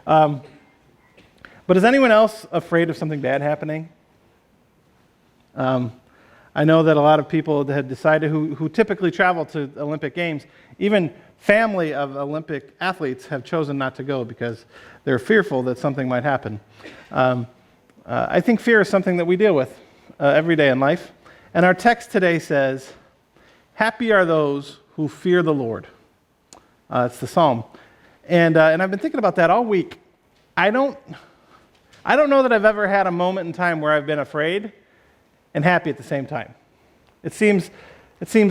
But is anyone else afraid of something bad happening? I know that a lot of people that have decided who typically travel to Olympic Games, even family of Olympic athletes have chosen not to go because they're fearful that something might happen. I think fear is something that we deal with every day in life. And our text today says, "Happy are those who fear the Lord." It's the psalm. And I've been thinking about that all week. I don't know that I've ever had a moment in time where I've been afraid and happy at the same time. It seems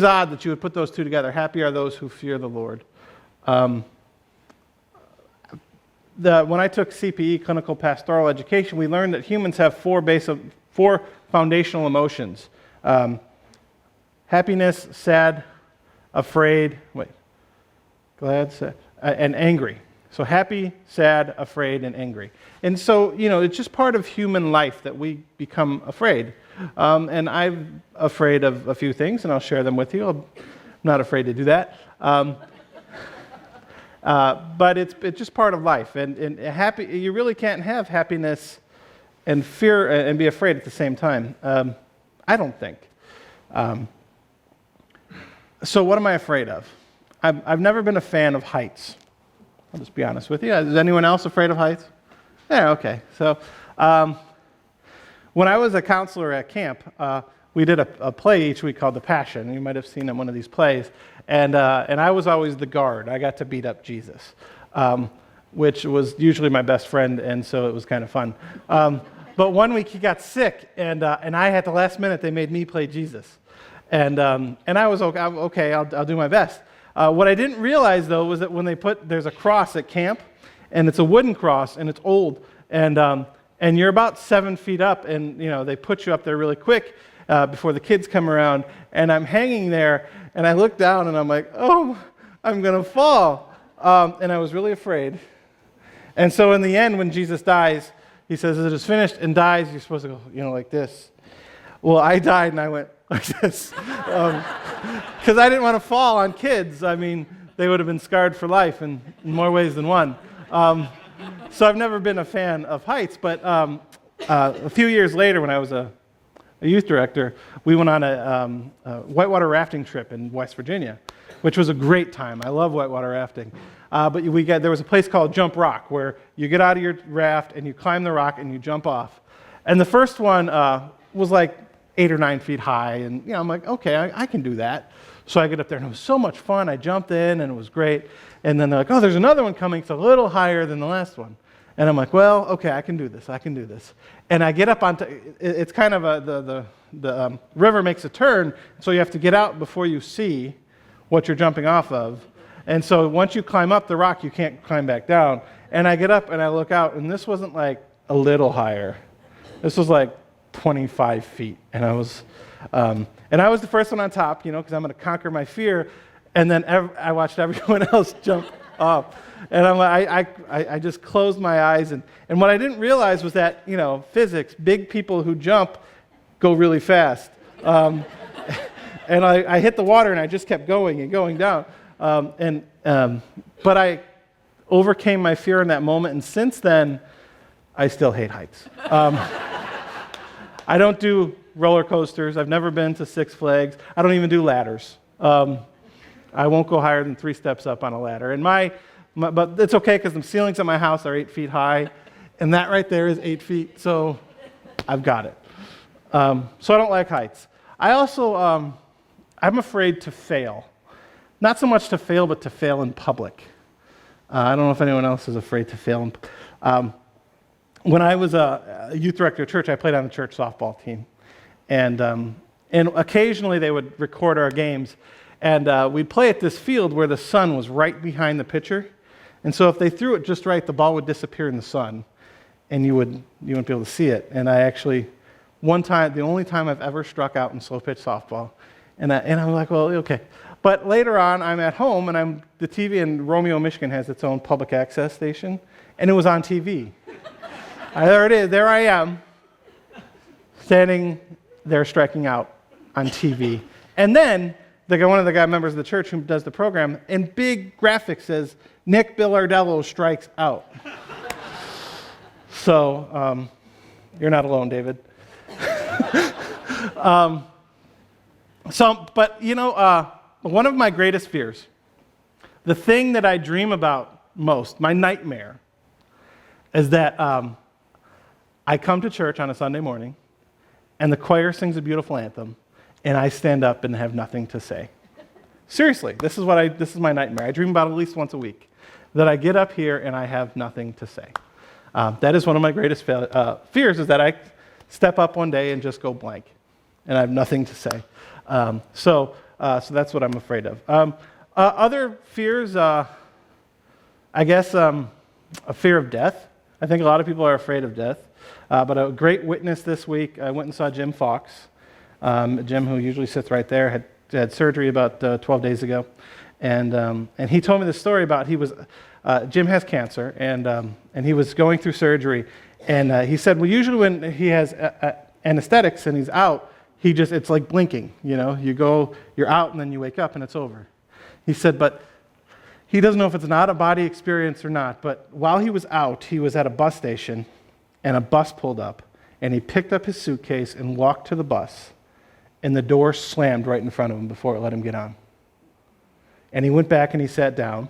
odd that you would put those two together. Happy are those who fear the Lord. When I took CPE, clinical pastoral education, we learned that humans have four foundational emotions: happiness, sad, afraid, glad, sad, and angry. So happy, sad, afraid, and angry. And so, it's just part of human life that we become afraid. And I'm afraid of a few things, and I'll share them with you. I'm not afraid to do that. But it's just part of life. And you really can't have happiness and fear and be afraid at the same time. I don't think. So what am I afraid of? I've never been a fan of heights. I'll just be honest with you. Is anyone else afraid of heights? Yeah, okay. So when I was a counselor at camp, we did a play each week called The Passion. You might have seen it in one of these plays. And I was always the guard. I got to beat up Jesus, which was usually my best friend, and so it was kind of fun. But one week he got sick, and I at the last minute, they made me play Jesus. And I was okay, I'll do my best. What I didn't realize, though, was that when there's a cross at camp, and it's a wooden cross, and it's old, and you're about 7 feet up, and they put you up there really quick before the kids come around, and I'm hanging there, and I look down, and I'm like, oh, I'm going to fall. And I was really afraid. And so in the end, when Jesus dies, he says, "It is finished," and dies, you're supposed to go, like this. Well, I died, and I went like this. Because I didn't want to fall on kids. I mean, they would have been scarred for life in more ways than one. So I've never been a fan of heights, but a few years later when I was a youth director, we went on a whitewater rafting trip in West Virginia, which was a great time. I love whitewater rafting. But there was a place called Jump Rock where you get out of your raft and you climb the rock and you jump off. And the first one was like 8 or 9 feet high, and I'm like, okay, I can do that. So I get up there, and it was so much fun. I jumped in, and it was great. And then they're like, oh, there's another one coming. It's a little higher than the last one. And I'm like, well, okay, I can do this. And I get up onto, it's kind of the river makes a turn, so you have to get out before you see what you're jumping off of. And so once you climb up the rock, you can't climb back down. And I get up, and I look out, and this wasn't like a little higher. This was like 25 feet. And I was the first one on top, because I'm going to conquer my fear. And then I watched everyone else jump up. And I just closed my eyes. And what I didn't realize was that, physics, big people who jump go really fast. And I hit the water, and I just kept going and going down. But I overcame my fear in that moment. And since then, I still hate heights. I don't do roller coasters. I've never been to Six Flags. I don't even do ladders. I won't go higher than 3 steps up on a ladder. And but it's okay because the ceilings at my house are 8 feet high, and that right there is 8 feet, so I've got it. So I don't like heights. I also, I'm afraid to fail. Not so much to fail, but to fail in public. I don't know if anyone else is afraid to fail. When I was a youth director at church, I played on the church softball team. And occasionally they would record our games. And we'd play at this field where the sun was right behind the pitcher. And so if they threw it just right, the ball would disappear in the sun. And you wouldn't be able to see it. And I actually, one time, the only time I've ever struck out in slow pitch softball. And I'm like, well, okay. But later on, I'm at home, and the TV in Romeo, Michigan has its own public access station. And it was on TV. There it is. There I am, standing there striking out on TV. And then one of the members of the church who does the program, in big graphics says, "Nick Billardello strikes out." So you're not alone, David. But one of my greatest fears, the thing that I dream about most, my nightmare, is that I come to church on a Sunday morning, and the choir sings a beautiful anthem, and I stand up and have nothing to say. Seriously, this is my nightmare. I dream about it at least once a week, that I get up here and I have nothing to say. That is one of my greatest fears, is that I step up one day and just go blank, and I have nothing to say. So that's what I'm afraid of. Other fears, I guess, a fear of death. I think a lot of people are afraid of death. But a great witness this week, I went and saw Jim Fox. Jim, who usually sits right there, had surgery about 12 days ago. And he told me the story about Jim has cancer, and he was going through surgery. And he said, well, usually when he has anesthetics and he's out, it's like blinking, you're out and then you wake up and it's over. He said, but he doesn't know if it's an out-of-body experience or not, but while he was out, he was at a bus station, and a bus pulled up, and he picked up his suitcase and walked to the bus, and the door slammed right in front of him before it let him get on. And he went back and he sat down,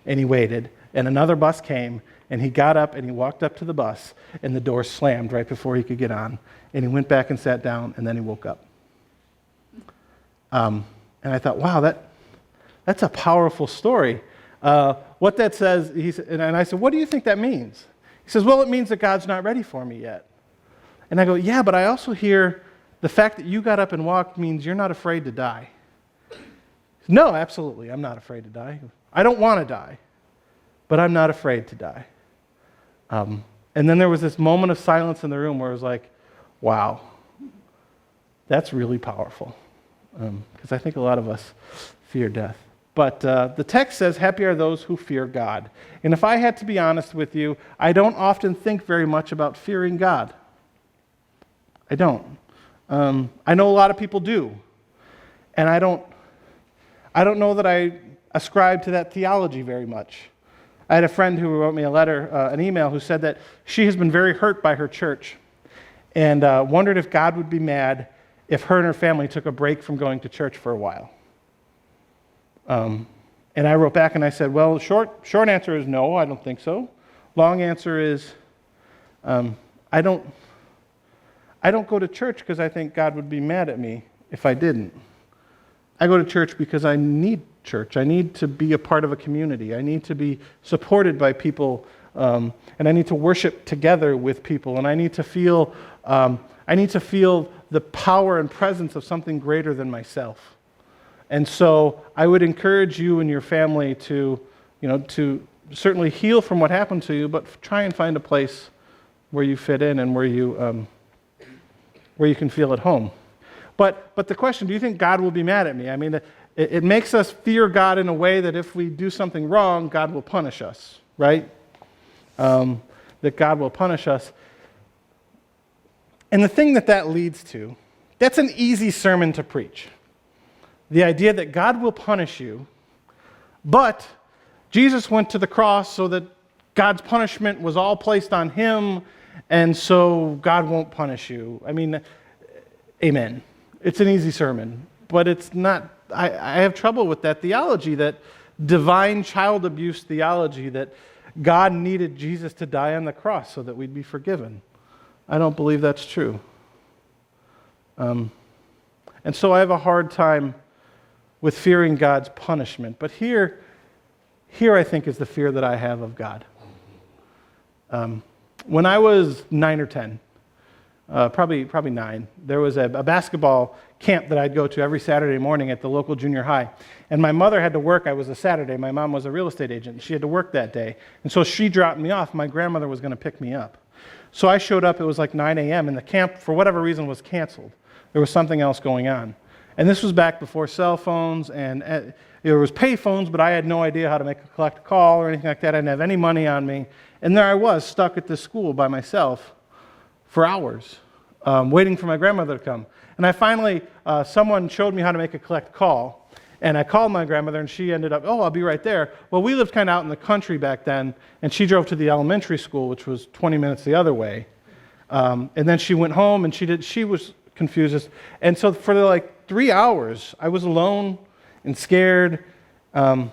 and he waited, and another bus came, and he got up and he walked up to the bus, and the door slammed right before he could get on, and he went back and sat down, and then he woke up. And I thought, wow, that's a powerful story. What that says, and I said, what do you think that means? He says, well, it means that God's not ready for me yet. And I go, yeah, but I also hear the fact that you got up and walked means you're not afraid to die. He said, no, absolutely, I'm not afraid to die. I don't want to die, but I'm not afraid to die. And then there was this moment of silence in the room where it was like, wow, that's really powerful. Because I think a lot of us fear death. But the text says, happy are those who fear God. And if I had to be honest with you, I don't often think very much about fearing God. I don't. I know a lot of people do. And I don't know that I ascribe to that theology very much. I had a friend who wrote me a letter, an email, who said that she has been very hurt by her church and wondered if God would be mad if her and her family took a break from going to church for a while. And I wrote back and I said, well, short answer is no, I don't think so. Long answer is, I don't go to church because I think God would be mad at me if I didn't. I go to church because I need church. I need to be a part of a community. I need to be supported by people, and I need to worship together with people, and I need to feel the power and presence of something greater than myself. And so I would encourage you and your family to certainly heal from what happened to you, but try and find a place where you fit in and where you can feel at home. But the question, do you think God will be mad at me? I mean, it makes us fear God in a way that if we do something wrong, God will punish us, right? That God will punish us. And the thing that leads to, that's an easy sermon to preach. The idea that God will punish you, but Jesus went to the cross so that God's punishment was all placed on him, and so God won't punish you. I mean, amen. It's an easy sermon, but it's not. I have trouble with that theology, that divine child abuse theology, that God needed Jesus to die on the cross so that we'd be forgiven. I don't believe that's true. And so I have a hard time with fearing God's punishment. But here I think is the fear that I have of God. When I was 9 or 10, probably 9, there was a basketball camp that I'd go to every Saturday morning at the local junior high. And my mother had to work. I was a Saturday. My mom was a real estate agent. She had to work that day. And so she dropped me off. My grandmother was going to pick me up. So I showed up. It was like 9 a.m. and the camp, for whatever reason, was canceled. There was something else going on. And this was back before cell phones, and there was pay phones, but I had no idea how to collect a call or anything like that. I didn't have any money on me. And there I was, stuck at this school by myself for hours, waiting for my grandmother to come. And I finally, someone showed me how to make a collect call. And I called my grandmother, and she ended up, I'll be right there. Well, we lived kind of out in the country back then, and she drove to the elementary school, which was 20 minutes the other way. And then she went home, and she was confused. And so for like 3 hours, I was alone and scared, and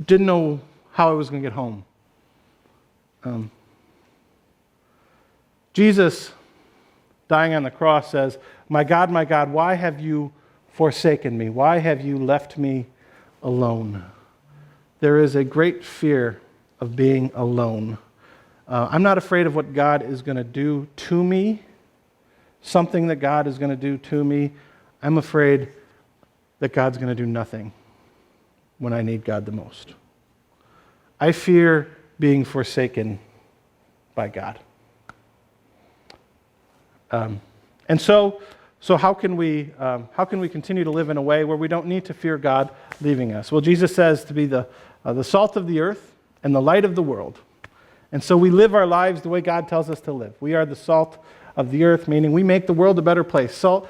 didn't know how I was going to get home. Jesus, dying on the cross, says, my God, why have you forsaken me? Why have you left me alone? There is a great fear of being alone. I'm not afraid of what God is going to do to me, something that God is going to do to me. I'm afraid that God's going to do nothing when I need God the most. I fear being forsaken by God. And so how can we continue to live in a way where we don't need to fear God leaving us? Well, Jesus says to be the salt of the earth and the light of the world. And so we live our lives the way God tells us to live. We are the salt of the earth, meaning we make the world a better place. Salt,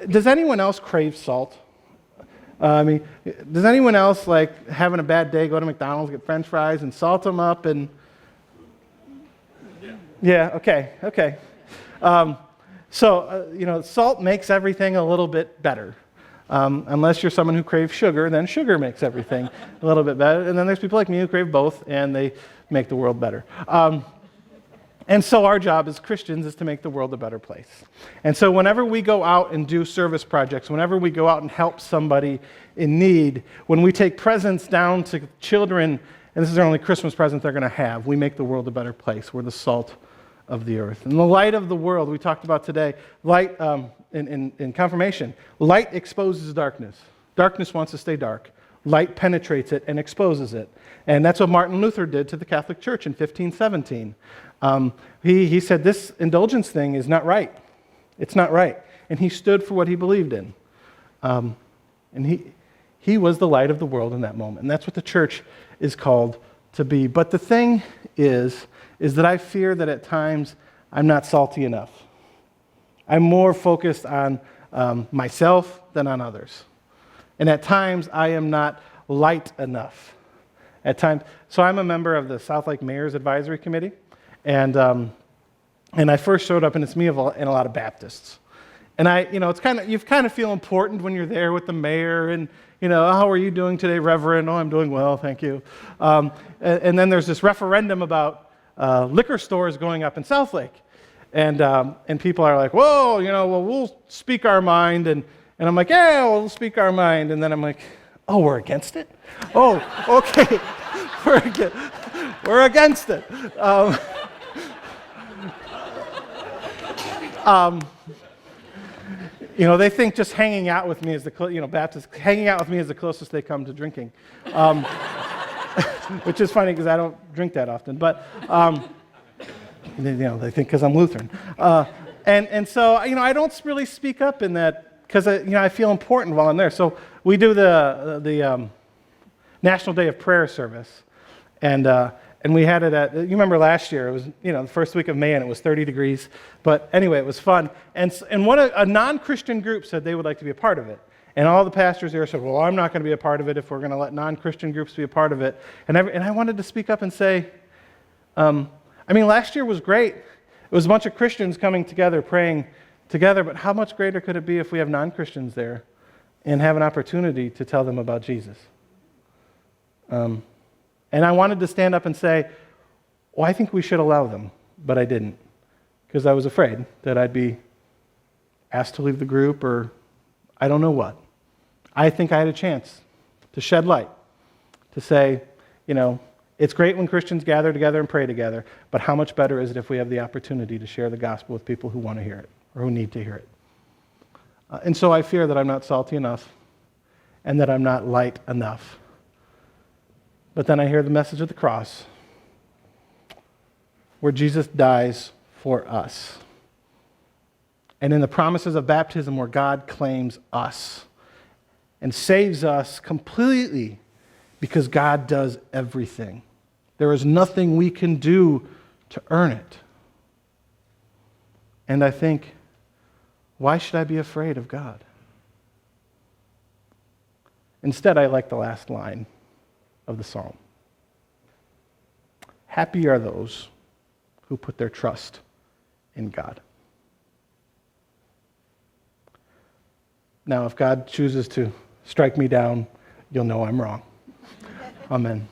does anyone else crave salt? Does anyone else, like, having a bad day, go to McDonald's, get French fries, and salt them up? And yeah, okay. Salt makes everything a little bit better. Unless you're someone who craves sugar, then sugar makes everything a little bit better. And then there's people like me who crave both, and they make the world better. And so our job as Christians is to make the world a better place. And so whenever we go out and do service projects, whenever we go out and help somebody in need, when we take presents down to children, and this is their only Christmas present they're going to have, we make the world a better place. We're the salt of the earth. And the light of the world, we talked about today, light in confirmation, light exposes darkness. Darkness wants to stay dark. Light penetrates it and exposes it. And that's what Martin Luther did to the Catholic Church in 1517. He said, this indulgence thing is not right. It's not right. And he stood for what he believed in. And he was the light of the world in that moment. And that's what the church is called to be. But the thing is that I fear that at times I'm not salty enough. I'm more focused on myself than on others. And at times I am not light enough. At times, so I'm a member of the South Lake Mayor's Advisory Committee, and I first showed up, and it's me and a lot of Baptists. And it's you kind of feel important when you're there with the mayor, and how are you doing today, Reverend? Oh, I'm doing well, thank you. And then there's this referendum about liquor stores going up in South Lake, and people are like, whoa, we'll speak our mind, and I'm like, yeah, we'll speak our mind, and then I'm like, oh, we're against it? Oh, okay, we're against it. They think just hanging out with me is Baptists hanging out with me is the closest they come to drinking, which is funny because I don't drink that often. But they think because I'm Lutheran, and so I don't really speak up in that because I feel important while I'm there. So we do the National Day of Prayer service, and we had it at, you remember last year, it was, the first week of May, and it was 30 degrees. But anyway, it was fun. And a non-Christian group said they would like to be a part of it. And all the pastors there said, well, I'm not going to be a part of it if we're going to let non-Christian groups be a part of it. And I wanted to speak up and say, last year was great. It was a bunch of Christians coming together, praying together, but how much greater could it be if we have non-Christians there and have an opportunity to tell them about Jesus? And I wanted to stand up and say, well, I think we should allow them, but I didn't, because I was afraid that I'd be asked to leave the group or I don't know what. I think I had a chance to shed light, to say, it's great when Christians gather together and pray together, but how much better is it if we have the opportunity to share the gospel with people who want to hear it or who need to hear it? And so I fear that I'm not salty enough and that I'm not light enough. But then I hear the message of the cross, where Jesus dies for us. And in the promises of baptism, where God claims us and saves us completely because God does everything. There is nothing we can do to earn it. And I think, why should I be afraid of God? Instead, I like the last line of the psalm. Happy are those who put their trust in God. Now, if God chooses to strike me down, you'll know I'm wrong. Amen.